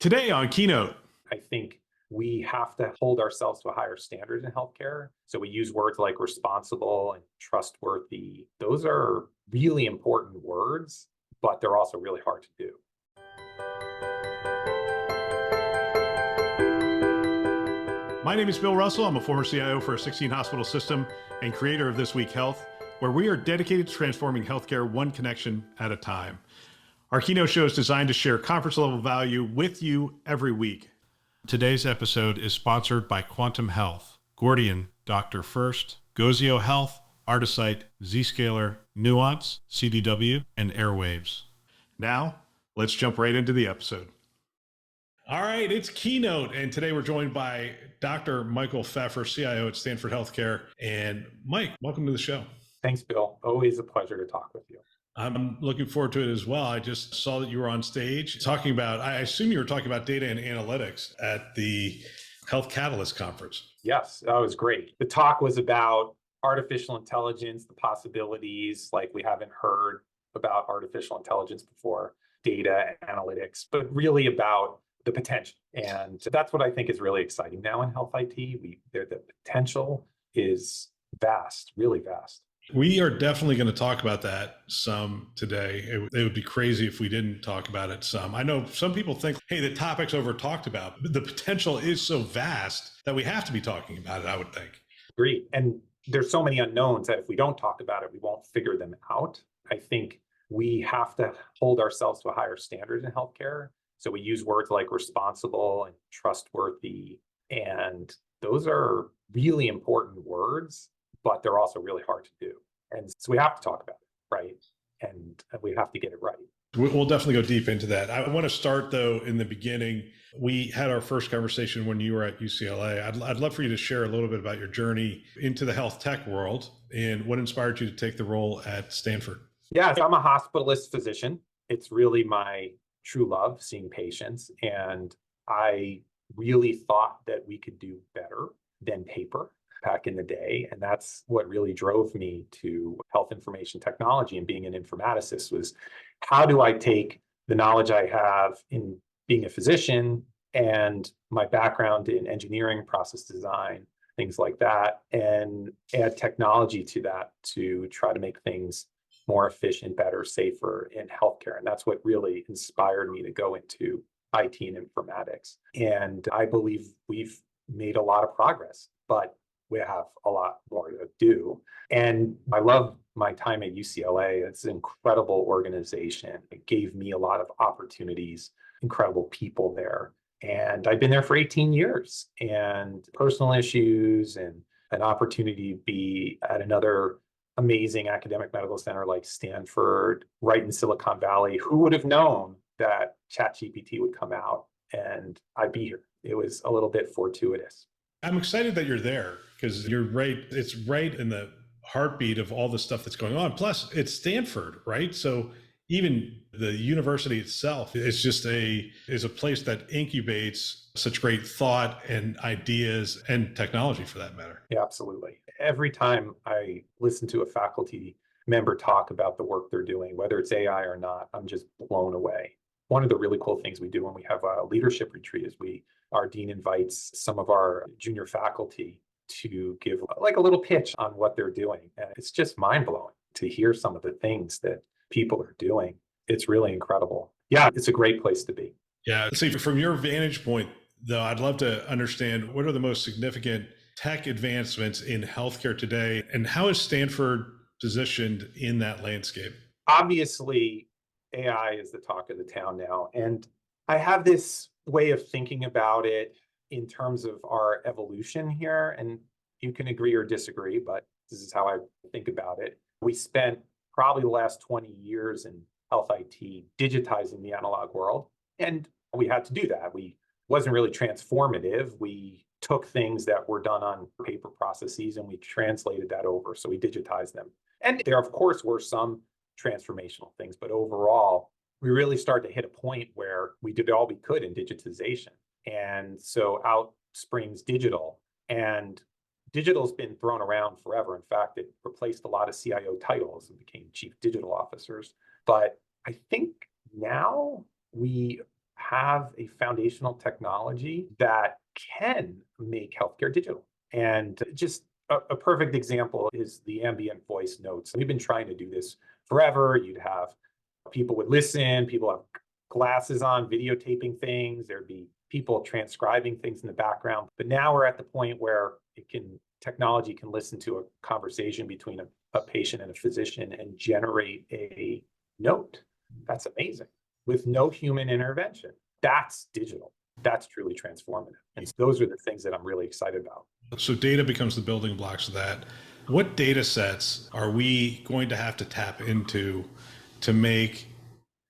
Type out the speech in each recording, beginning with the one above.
Today on Keynote. I think we have to hold ourselves to a higher standard in healthcare. So we use words like responsible and trustworthy. Those are really important words, but they're also really hard to do. My name is Bill Russell. I'm a former CIO for a 16-hospital system and creator of This Week Health, where we are dedicated to transforming healthcare one connection at a time. Our Keynote show is designed to share conference-level value with you every week. Today's episode is sponsored by Quantum Health, Gordian, Dr. First, Gozio Health, Artisight, Zscaler, Nuance, CDW, and Airwaves. Now, let's jump right into the episode. All right, it's Keynote, and today we're joined by Dr. Michael Pfeffer, CIO at Stanford Healthcare. And Mike, welcome to the show. Thanks, Bill. Always a pleasure to talk with you. I'm looking forward to it as well. I just saw that you were on stage talking about, I assume you were talking about data and analytics at the Health Catalyst Conference. Yes, that was great. The talk was about artificial intelligence, the possibilities, like we haven't heard about artificial intelligence before, data analytics, but really about the potential. And that's what I think is really exciting now in health IT. The potential is vast, really vast. We are definitely going to talk about that some today. It would be crazy if we didn't talk about it some. I know some people think, hey, the topic's over talked about. But the potential is so vast that we have to be talking about it, I would think. Agreed. And there's so many unknowns that if we don't talk about it, we won't figure them out. I think we have to hold ourselves to a higher standard in healthcare. So we use words like responsible and trustworthy. And those are really important words, but they're also really hard to do. And so we have to talk about it, right? And we have to get it right. We'll definitely go deep into that. I want to start, though, in the beginning. We had our first conversation when you were at UCLA. I'd love for you to share a little bit about your journey into the health tech world and what inspired you to take the role at Stanford. Yeah, so I'm a hospitalist physician. It's really my true love, seeing patients. And I really thought that we could do better than paper back in the day. And that's what really drove me to health information technology and being an informaticist was how do I take the knowledge I have in being a physician and my background in engineering, process design, things like that, and add technology to that to try to make things more efficient, better, safer in healthcare. And that's what really inspired me to go into IT and informatics. And I believe we've made a lot of progress, but we have a lot more to do. And I love my time at UCLA. It's an incredible organization. It gave me a lot of opportunities, incredible people there. And I've been there for 18 years, and personal issues and an opportunity to be at another amazing academic medical center like Stanford, right in Silicon Valley. Who would have known that ChatGPT would come out and I'd be here? It was a little bit fortuitous. I'm excited that you're there because you're right. It's right in the heartbeat of all the stuff that's going on. Plus, it's Stanford, right? So even the university itself is a place that incubates such great thought and ideas and technology for that matter. Yeah, absolutely. Every time I listen to a faculty member talk about the work they're doing, whether it's AI or not, I'm just blown away. One of the really cool things we do when we have a leadership retreat is our dean invites some of our junior faculty to give like a little pitch on what they're doing. And it's just mind blowing to hear some of the things that people are doing. It's really incredible. Yeah, it's a great place to be. Yeah. See, from your vantage point, though, I'd love to understand what are the most significant tech advancements in healthcare today, and how is Stanford positioned in that landscape? Obviously, AI is the talk of the town now. And I have this way of thinking about it in terms of our evolution here. And you can agree or disagree, but this is how I think about it. We spent probably the last 20 years in health IT digitizing the analog world. And we had to do that. We wasn't really transformative. We took things that were done on paper processes and we translated that over. So we digitized them. And there, of course, were some transformational things, but overall, we really started to hit a point where we did all we could in digitization. And so out springs digital. And digital's been thrown around forever. In fact, it replaced a lot of CIO titles and became chief digital officers. But I think now we have a foundational technology that can make healthcare digital. And just a perfect example is the ambient voice notes. We've been trying to do this forever. You'd have people would listen, people have glasses on, videotaping things. There'd be people transcribing things in the background. But now we're at the point where technology can listen to a conversation between a patient and a physician and generate a note. That's amazing. With no human intervention. That's digital. That's truly transformative. And those are the things that I'm really excited about. So data becomes the building blocks of that. What data sets are we going to have to tap into to make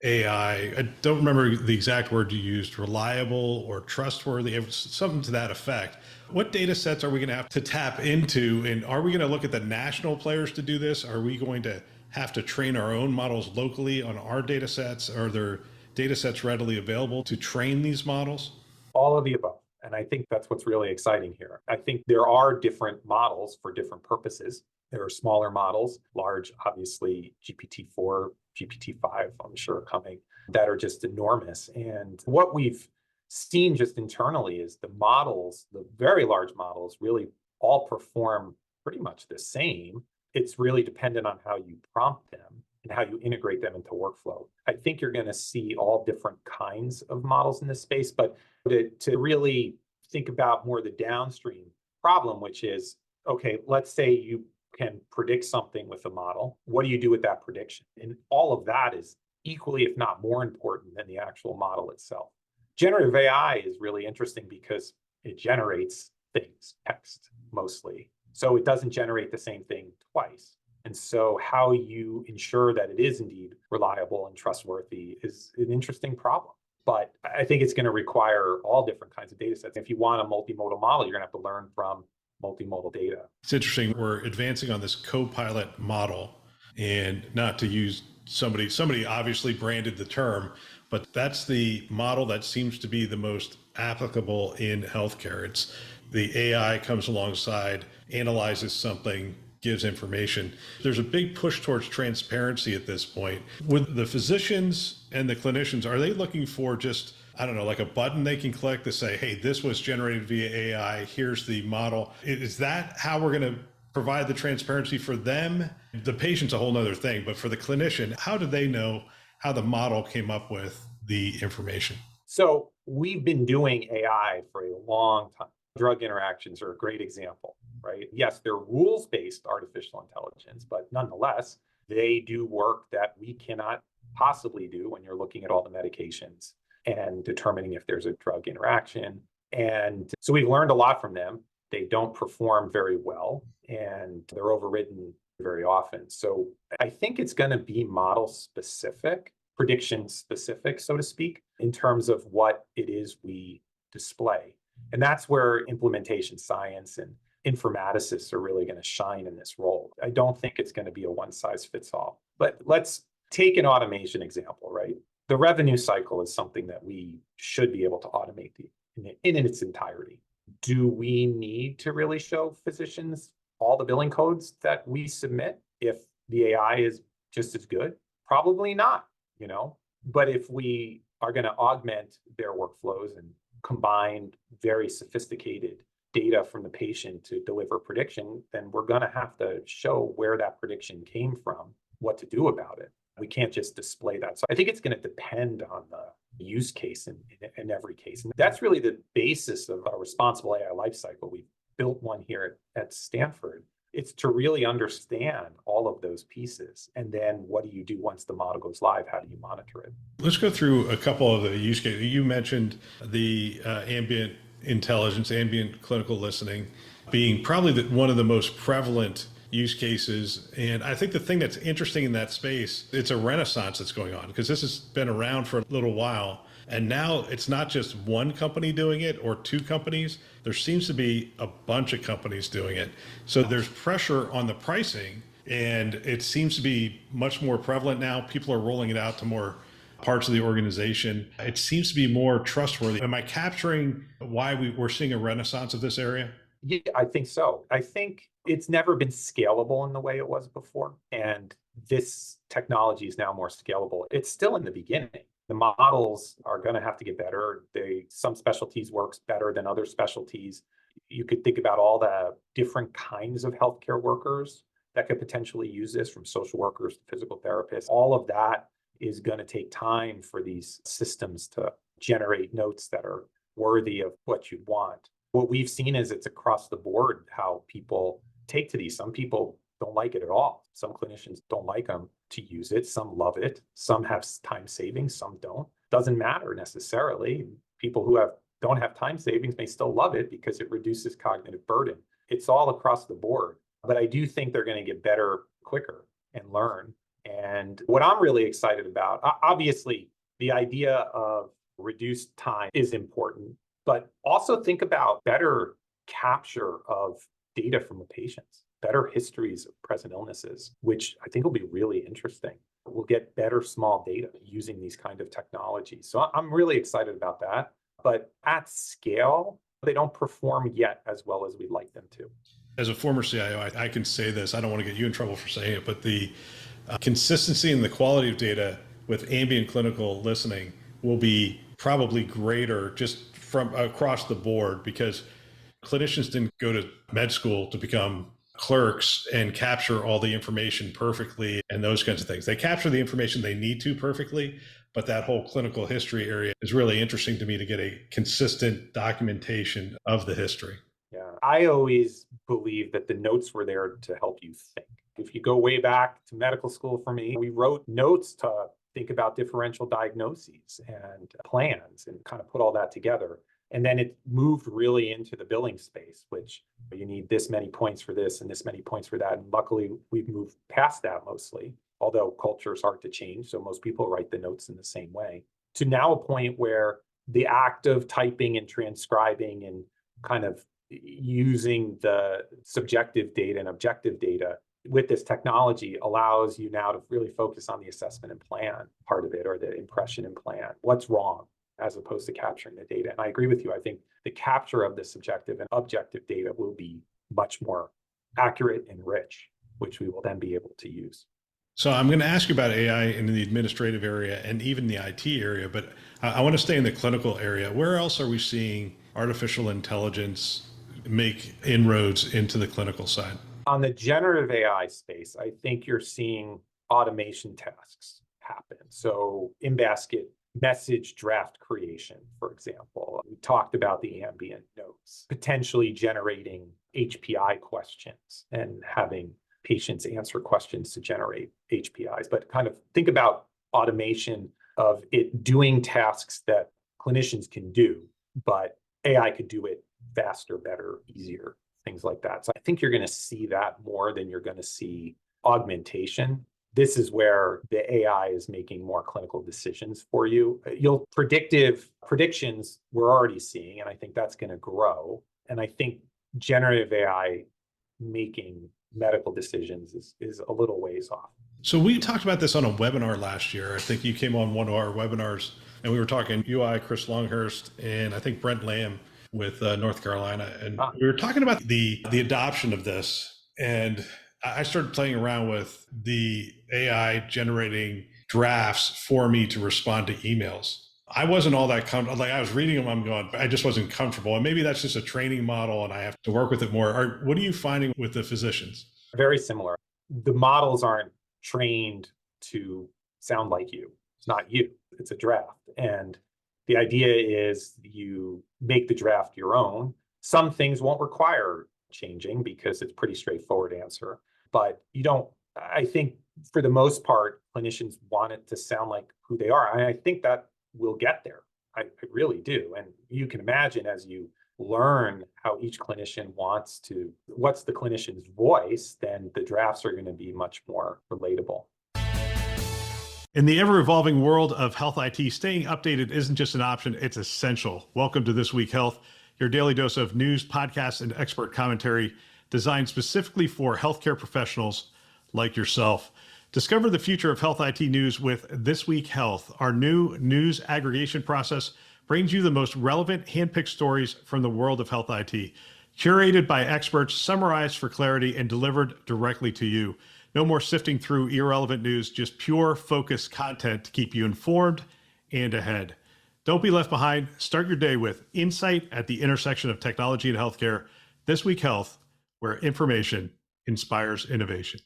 AI, I don't remember the exact word you used, reliable or trustworthy, something to that effect. What data sets are we going to have to tap into? And are we going to look at the national players to do this? Are we going to have to train our own models locally on our data sets? Are there data sets readily available to train these models? All of the above. And I think that's what's really exciting here. I think there are different models for different purposes. There are smaller models, large, obviously GPT-4, GPT-5, I'm sure coming, that are just enormous. And what we've seen just internally is the models, the very large models, really all perform pretty much the same. It's really dependent on how you prompt them and how you integrate them into workflow. I think you're going to see all different kinds of models in this space, but to really think about more the downstream problem, which is, okay, let's say you can predict something with a model. What do you do with that prediction? And all of that is equally, if not more important than the actual model itself. Generative AI is really interesting because it generates things, text mostly. So it doesn't generate the same thing twice. And so how you ensure that it is indeed reliable and trustworthy is an interesting problem. But I think it's going to require all different kinds of data sets. If you want a multimodal model, you're going to have to learn from multimodal data. It's interesting. We're advancing on this co-pilot model, and not to use somebody obviously branded the term, but that's the model that seems to be the most applicable in healthcare. It's the AI comes alongside, analyzes something, gives information. There's a big push towards transparency at this point. With the physicians and the clinicians, are they looking for just, I don't know, like a button they can click to say, hey, this was generated via AI, here's the model? Is that how we're going to provide the transparency for them? The patient's a whole nother thing, but for the clinician, how do they know how the model came up with the information? So we've been doing AI for a long time. Drug interactions are a great example, right? Yes, they're rules-based artificial intelligence, but nonetheless, they do work that we cannot possibly do when you're looking at all the medications and determining if there's a drug interaction. And so we've learned a lot from them. They don't perform very well, and they're overridden very often. So I think it's going to be model-specific, prediction-specific, so to speak, in terms of what it is we display. And that's where implementation science and informaticists are really going to shine in this role. I don't think it's going to be a one-size-fits-all. But let's take an automation example, right? The revenue cycle is something that we should be able to automate in its entirety. Do we need to really show physicians all the billing codes that we submit if the AI is just as good? Probably not, But if we are going to augment their workflows and combine very sophisticated data from the patient to deliver prediction, then we're going to have to show where that prediction came from, what to do about it. We can't just display that. So I think it's going to depend on the use case in every case. And that's really the basis of our responsible AI lifecycle. We've built one here at Stanford. It's to really understand all of those pieces. And then what do you do once the model goes live? How do you monitor it? Let's go through a couple of the use cases. You mentioned the ambient intelligence, ambient clinical listening being probably one of the most prevalent use cases. And I think the thing that's interesting in that space, it's a renaissance that's going on because this has been around for a little while. And now it's not just one company doing it or two companies. There seems to be a bunch of companies doing it. So there's pressure on the pricing, and it seems to be much more prevalent now. People are rolling it out to more parts of the organization. It seems to be more trustworthy. Am I capturing why we're seeing a renaissance of this area? Yeah, I think so. I think it's never been scalable in the way it was before. And this technology is now more scalable. It's still in the beginning. The models are going to have to get better. Some specialties works better than other specialties. You could think about all the different kinds of healthcare workers that could potentially use this, from social workers to physical therapists. All of that is going to take time for these systems to generate notes that are worthy of what you'd want. What we've seen is it's across the board how people take to these. Some people don't like it at all. Some clinicians don't like them to use it. Some love it. Some have time savings. Some don't. Doesn't matter necessarily. People who don't have time savings may still love it because it reduces cognitive burden. It's all across the board. But I do think they're going to get better quicker and learn. And what I'm really excited about, obviously, the idea of reduced time is important, but also think about better capture of data from the patients, better histories of present illnesses, which I think will be really interesting. We'll get better small data using these kind of technologies. So I'm really excited about that. But at scale, they don't perform yet as well as we'd like them to. As a former CIO, I can say this. I don't want to get you in trouble for saying it, but the consistency and the quality of data with ambient clinical listening will be probably greater just from across the board, because clinicians didn't go to med school to become clerks and capture all the information perfectly and those kinds of things. They capture the information they need to perfectly, but that whole clinical history area is really interesting to me, to get a consistent documentation of the history. Yeah, I always believe that the notes were there to help you think. If you go way back to medical school for me, we wrote notes to think about differential diagnoses and plans and kind of put all that together. And then it moved really into the billing space, which you need this many points for this and this many points for that. And luckily, we've moved past that mostly, although culture is hard to change. So most people write the notes in the same way, to now a point where the act of typing and transcribing and kind of using the subjective data and objective data with this technology allows you now to really focus on the assessment and plan part of it, or the impression and plan. What's wrong, as opposed to capturing the data. And I agree with you. I think the capture of the subjective and objective data will be much more accurate and rich, which we will then be able to use. So I'm going to ask you about AI in the administrative area and even the IT area, but I want to stay in the clinical area. Where else are we seeing artificial intelligence make inroads into the clinical side? On the generative AI space, I think you're seeing automation tasks happen. So in-basket message draft creation, for example. We talked about the ambient notes, potentially generating HPI questions and having patients answer questions to generate HPIs. But kind of think about automation of it doing tasks that clinicians can do, but AI could do it faster, better, easier, things like that. So I think you're going to see that more than you're going to see augmentation. This is where the AI is making more clinical decisions for you. Predictions we're already seeing, and I think that's going to grow. And I think generative AI making medical decisions is a little ways off. So we talked about this on a webinar last year. I think you came on one of our webinars and we were talking UI, Chris Longhurst, and I think Brent Lamb with North Carolina. And we were talking about the adoption of this. And I started playing around with the AI generating drafts for me to respond to emails. I wasn't all that comfortable. Like, I was reading them, I'm going, I just wasn't comfortable. And maybe that's just a training model and I have to work with it more. What are you finding with the physicians? Very similar. The models aren't trained to sound like you. It's not you, it's a draft. And the idea is you make the draft your own. Some things won't require changing because it's pretty straightforward answer, but I think for the most part, clinicians want it to sound like who they are. And I think that we'll get there. I really do. And you can imagine, as you learn how each clinician what's the clinician's voice, then the drafts are going to be much more relatable. In the ever-evolving world of health IT, staying updated isn't just an option, it's essential. Welcome to This Week Health, your daily dose of news, podcasts, and expert commentary designed specifically for healthcare professionals like yourself. Discover the future of health IT news with This Week Health. Our new news aggregation process brings you the most relevant handpicked stories from the world of health IT, curated by experts, summarized for clarity, and delivered directly to you. No more sifting through irrelevant news, just pure focused content to keep you informed and ahead. Don't be left behind. Start your day with insight at the intersection of technology and healthcare. This Week Health, where information inspires innovation.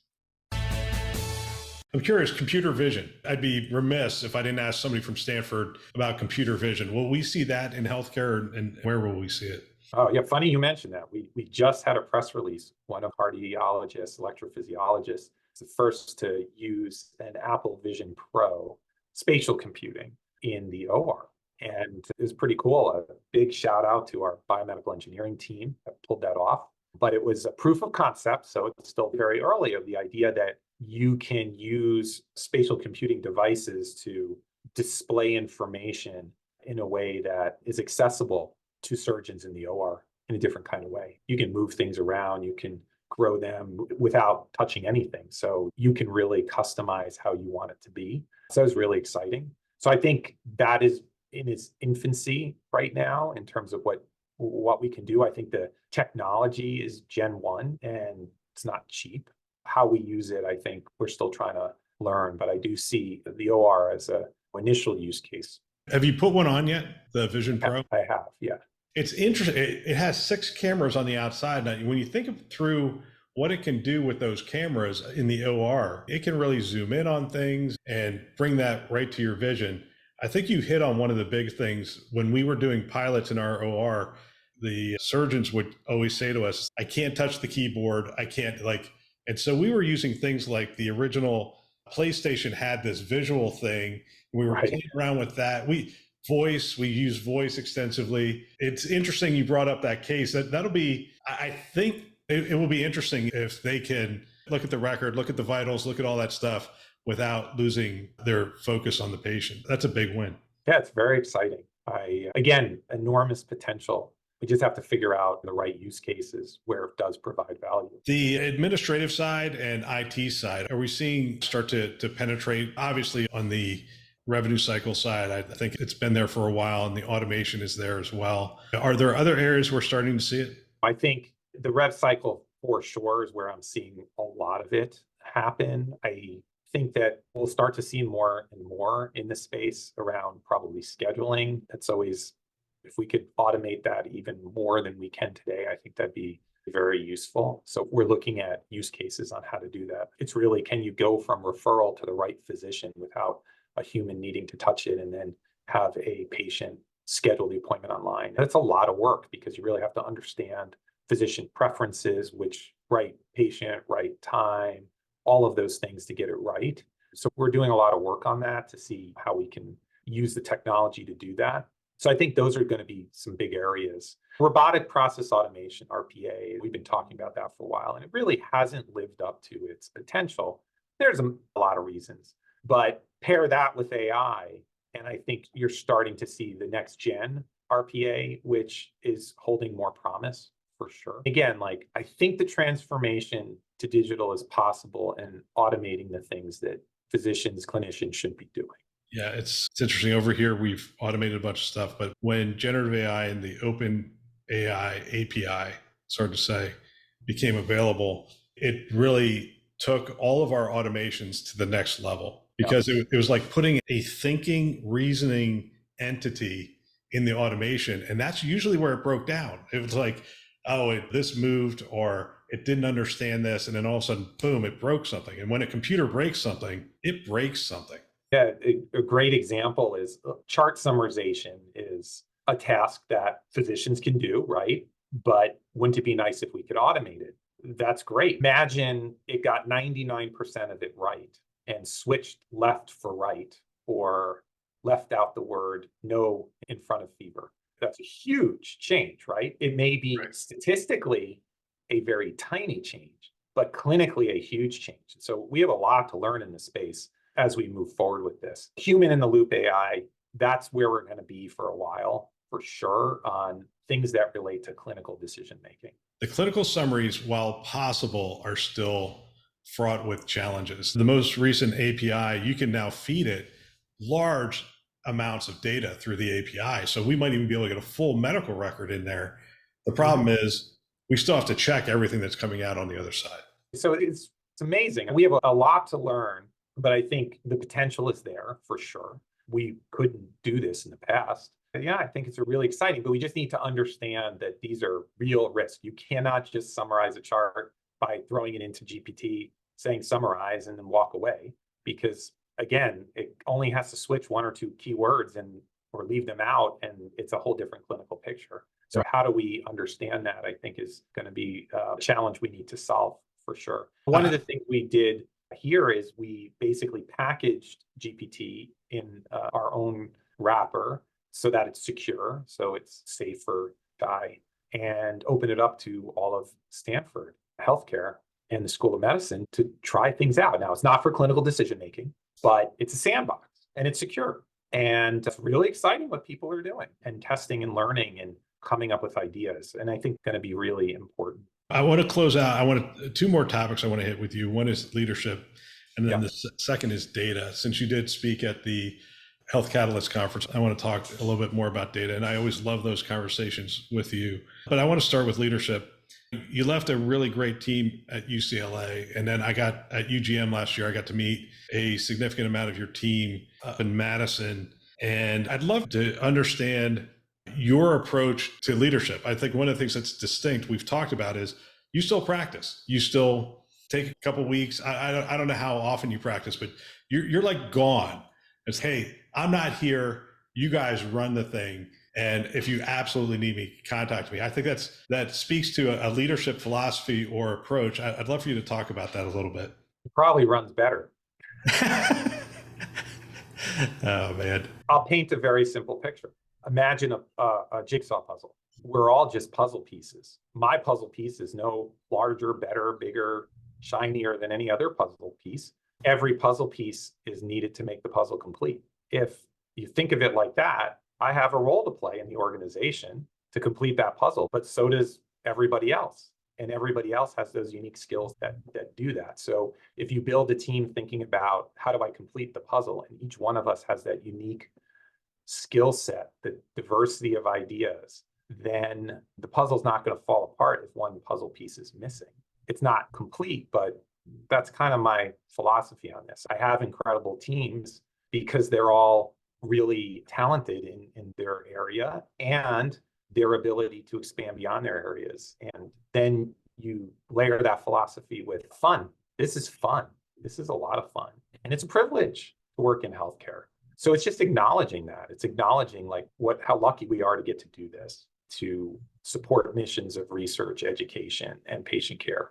I'm curious, computer vision. I'd be remiss if I didn't ask somebody from Stanford about computer vision. Will we see that in healthcare, and where will we see it? Oh, yeah, funny you mentioned that. We just had a press release. One of our cardiologists, electrophysiologists, is the first to use an Apple Vision Pro spatial computing in the OR. And it was pretty cool. A big shout out to our biomedical engineering team that pulled that off. But it was a proof of concept, so it's still very early, of the idea that you can use spatial computing devices to display information in a way that is accessible to surgeons in the OR in a different kind of way. You can move things around, you can grow them without touching anything. So you can really customize how you want it to be. So it's really exciting. So I think that is in its infancy right now in terms of what we can do. I think the technology is Gen 1 and it's not cheap. How we use it, I think we're still trying to learn, but I do see the OR as an initial use case. Have you put one on yet, the Vision Pro? I have, yeah. It's interesting. It has 6 cameras on the outside. Now, when you think through what it can do with those cameras in the OR, it can really zoom in on things and bring that right to your vision. I think you hit on one of the big things. When we were doing pilots in our OR, the surgeons would always say to us, I can't touch the keyboard. I can't and so we were using things like the original PlayStation had this visual thing. We were playing around with that. We use voice extensively. It's interesting you brought up that case. That'll be, I think it will be interesting if they can look at the record, look at the vitals, look at all that stuff without losing their focus on the patient. That's a big win. Yeah, it's very exciting. Again, enormous potential. We just have to figure out the right use cases where it does provide value. The administrative side and IT side, are we seeing start to penetrate? Obviously, on the revenue cycle side, I think it's been there for a while, and the automation is there as well. Are there other areas we're starting to see it? I think the rev cycle for sure is where I'm seeing a lot of it happen. I think that we'll start to see more and more in the space around probably scheduling. It's always, if we could automate that even more than we can today, I think that'd be very useful. So we're looking at use cases on how to do that. It's really, can you go from referral to the right physician without a human needing to touch it and then have a patient schedule the appointment online? That's a lot of work because you really have to understand physician preferences, which right patient, right time, all of those things to get it right. So we're doing a lot of work on that to see how we can use the technology to do that. So I think those are going to be some big areas. Robotic process automation, RPA, we've been talking about that for a while, and it really hasn't lived up to its potential. There's a lot of reasons, but pair that with AI, and I think you're starting to see the next gen RPA, which is holding more promise for sure. Again, I think the transformation to digital is possible and automating the things that physicians, clinicians should be doing. Yeah, it's interesting. Over here, we've automated a bunch of stuff, but when generative AI and the open AI API, started to say, became available, it really took all of our automations to the next level because it was like putting a thinking, reasoning entity in the automation. And that's usually where it broke down. It was like, this moved, or it didn't understand this. And then all of a sudden, boom, it broke something. And when a computer breaks something, it breaks something. Yeah, a great example is chart summarization is a task that physicians can do, right? But wouldn't it be nice if we could automate it? That's great. Imagine it got 99% of it right and switched left for right, or left out the word no in front of fever. That's a huge change, right? It may be statistically a very tiny change, but clinically a huge change. So we have a lot to learn in this space as we move forward with this. Human in the loop AI, that's where we're going to be for a while, for sure, on things that relate to clinical decision making. The clinical summaries, while possible, are still fraught with challenges. The most recent API, you can now feed it large amounts of data through the API. So we might even be able to get a full medical record in there. The problem is we still have to check everything that's coming out on the other side. So it's amazing. We have a lot to learn, but I think the potential is there for sure. we couldn't do this in the past. And yeah, I think it's really exciting, but we just need to understand that these are real risks. You cannot just summarize a chart by throwing it into GPT, saying summarize, and then walk away. Because again, it only has to switch one or two keywords or leave them out, and it's a whole different clinical picture. So how do we understand that, I think, is going to be a challenge we need to solve for sure. One of the things we did here is we basically packaged GPT in our own wrapper so that it's secure, so it's safe for AI, and open it up to all of Stanford Healthcare and the School of Medicine to try things out. Now, it's not for clinical decision making, but it's a sandbox and it's secure. And it's really exciting what people are doing and testing and learning and coming up with ideas. And I think going to be really important. I want to close out. I want two more topics I want to hit with you. One is leadership, and then the second is data. Since you did speak at the Health Catalyst conference, I want to talk a little bit more about data. And I always love those conversations with you. But I want to start with leadership. You left a really great team at UCLA, and then I got at UGM last year, I got to meet a significant amount of your team up in Madison. And I'd love to understand your approach to leadership. I think one of the things that's distinct we've talked about is you still practice. You still take a couple of weeks. I don't know how often you practice, but you're like gone. It's, hey, I'm not here. You guys run the thing. And if you absolutely need me, contact me. I think that speaks to a leadership philosophy or approach. I'd love for you to talk about that a little bit. It probably runs better. Oh, man. I'll paint a very simple picture. Imagine a jigsaw puzzle. We're all just puzzle pieces. My puzzle piece is no larger, better, bigger, shinier than any other puzzle piece. Every puzzle piece is needed to make the puzzle complete. If you think of it like that, I have a role to play in the organization to complete that puzzle, but so does everybody else. And everybody else has those unique skills that do that. So if you build a team thinking about how do I complete the puzzle, and each one of us has that unique skill set, the diversity of ideas, then the puzzle's not going to fall apart if one puzzle piece is missing. It's not complete, but that's kind of my philosophy on this. I have incredible teams because they're all really talented in their area and their ability to expand beyond their areas. And then you layer that philosophy with fun. This is fun. This is a lot of fun. And it's a privilege to work in healthcare. So it's just acknowledging that. It's acknowledging like how lucky we are to get to do this, to support missions of research, education, and patient care.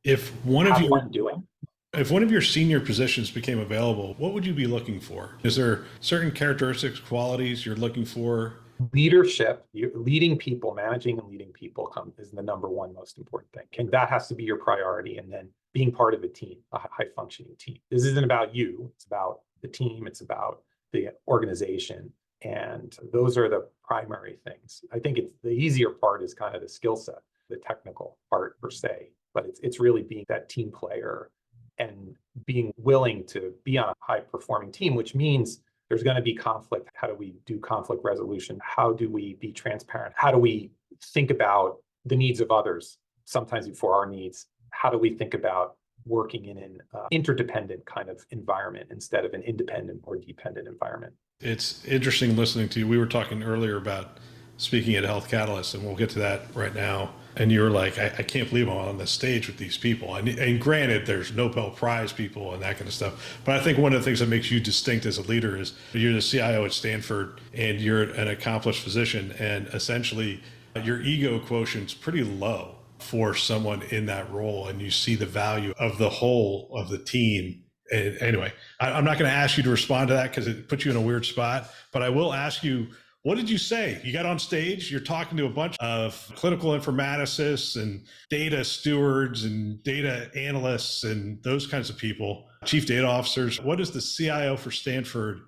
If one of your senior positions became available, what would you be looking for? Is there certain characteristics, qualities you're looking for? Leadership, leading people, managing and leading people is the number one most important thing. And that has to be your priority. And then being part of a team, a high functioning team. This isn't about you. It's about the team. It's about the organization. And those are the primary things. I think the easier part is kind of the skill set, the technical part per se, but it's really being that team player and being willing to be on a high performing team, which means there's going to be conflict. How do we do conflict resolution? How do we be transparent? How do we think about the needs of others, sometimes before our needs? How do we think about working in an interdependent kind of environment instead of an independent or dependent environment? It's interesting listening to you. We were talking earlier about speaking at Health Catalyst, and we'll get to that right now. And you were like, I can't believe I'm on the stage with these people. And granted, there's Nobel Prize people and that kind of stuff. But I think one of the things that makes you distinct as a leader is you're the CIO at Stanford and you're an accomplished physician. And essentially, your ego quotient's pretty low for someone in that role. And you see the value of the whole of the team. And anyway, I'm not going to ask you to respond to that because it puts you in a weird spot. But I will ask you, what did you say? You got on stage, you're talking to a bunch of clinical informaticists and data stewards and data analysts and those kinds of people, chief data officers. What does the CIO for Stanford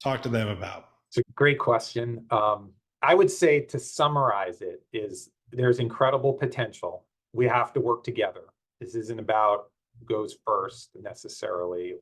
talk to them about? It's a great question. I would say to summarize it is there's incredible potential. We have to work together. This isn't about who goes first necessarily,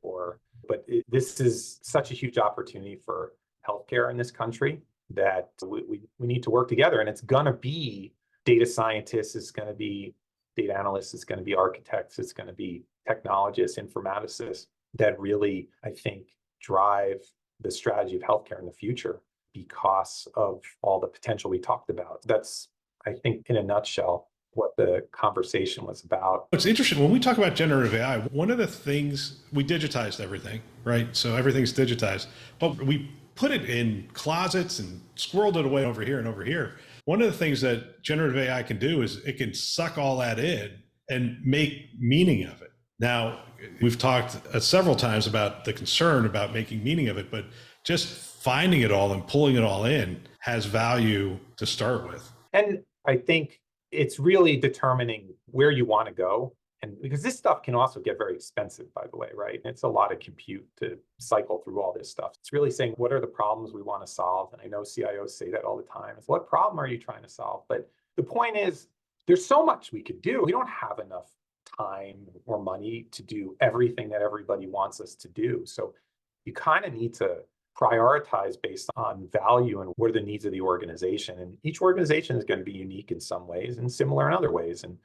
but this is such a huge opportunity for healthcare in this country that we need to work together. And it's going to be data scientists, it's going to be data analysts, it's going to be architects, it's going to be technologists, informaticists that really, I think, drive the strategy of healthcare in the future because of all the potential we talked about. That's, I think, in a nutshell, what the conversation was about. It's interesting when we talk about generative AI, one of the things we digitized everything, right? So everything's digitized, but we put it in closets and squirreled it away over here and over here. One of the things that generative AI can do is it can suck all that in and make meaning of it. Now, we've talked several times about the concern about making meaning of it, but just finding it all and pulling it all in has value to start with. And I think it's really determining where you want to go. And because this stuff can also get very expensive, by the way, right? And it's a lot of compute to cycle through all this stuff. It's really saying, what are the problems we want to solve? And I know CIOs say that all the time. It's what problem are you trying to solve? But the point is, there's so much we could do. We don't have enough time or money to do everything that everybody wants us to do. So you kind of need to prioritize based on value and what are the needs of the organization. And each organization is going to be unique in some ways and similar in other ways. And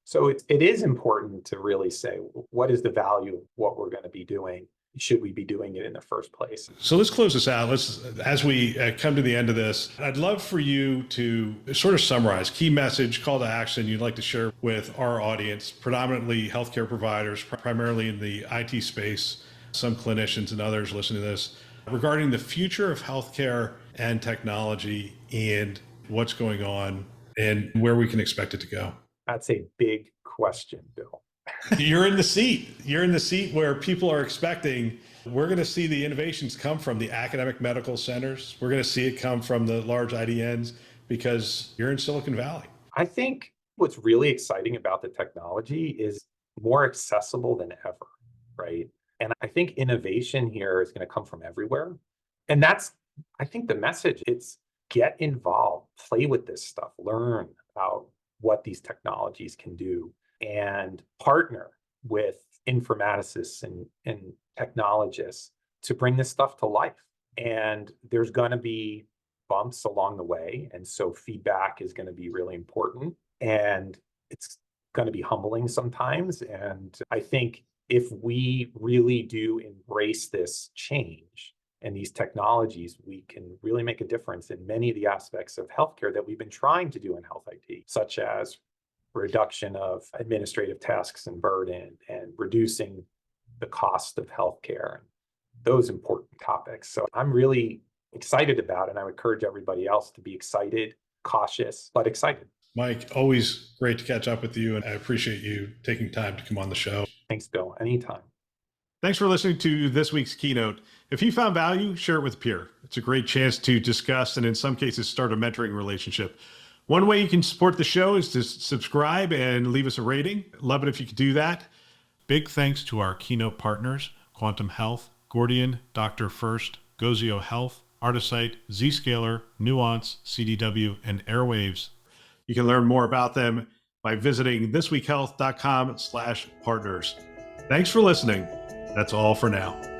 so it is important to really say, what is the value of what we're going to be doing? Should we be doing it in the first place? So let's close this out. As we come to the end of this, I'd love for you to sort of summarize key message, call to action you'd like to share with our audience, predominantly healthcare providers, primarily in the IT space, some clinicians and others listening to this, regarding the future of healthcare and technology and what's going on and where we can expect it to go. That's a big question, Bill. You're in the seat. You're in the seat where people are expecting, we're going to see the innovations come from the academic medical centers. We're going to see it come from the large IDNs because you're in Silicon Valley. I think what's really exciting about the technology is more accessible than ever, right? And I think innovation here is going to come from everywhere. And that's, I think, the message. It's get involved, play with this stuff, learn about what these technologies can do, and partner with informaticists and technologists to bring this stuff to life. And there's going to be bumps along the way. And so feedback is going to be really important. And it's going to be humbling sometimes. And I think if we really do embrace this change and these technologies, we can really make a difference in many of the aspects of healthcare that we've been trying to do in health IT, such as reduction of administrative tasks and burden and reducing the cost of healthcare, those important topics. So I'm really excited about it, and I would encourage everybody else to be excited, cautious, but excited. Mike, always great to catch up with you, and I appreciate you taking time to come on the show. Thanks, Bill. Anytime. Thanks for listening to this week's Keynote. If you found value, share it with a peer. It's a great chance to discuss and in some cases start a mentoring relationship. One way you can support the show is to subscribe and leave us a rating. Love it if you could do that. Big thanks to our Keynote partners, Quantum Health, Gordian, Dr. First, Gozio Health, Artisight, Zscaler, Nuance, CDW, and Airwaves. You can learn more about them by visiting thisweekhealth.com/partners. Thanks for listening. That's all for now.